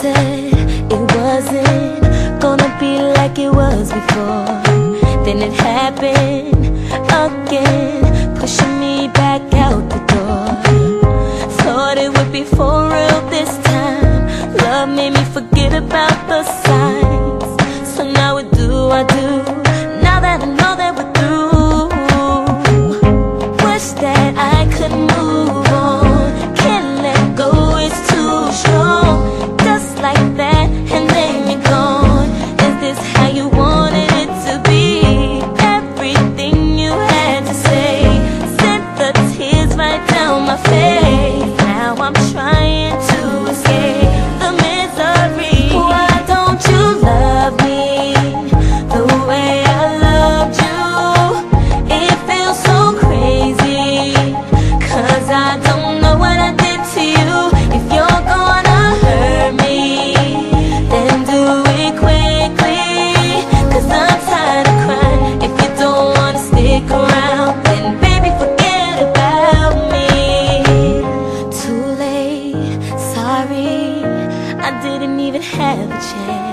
said it wasn't gonna be like it was before. Then it happened again, pushing me back out the door. Thought it would be for real this time. Love made me forget about the signs. So now what do I do, now that I know that we're through? Wish that I could move on, can't let go, it's too strong. Just like that, and then you're gone. Is this how you wanted it to be? Everything you had to say sent the tears right down my face. Now I'm trying to escape the misery. Why don't you love me the way I loved you? It feels so crazy, 'cause I don't know what I did to you. If you're gonna hurt me, then do it quickly, 'cause I'm tired of crying. If you don't wanna stick around, then baby forget about me. Too late, sorry, I didn't even have a chance.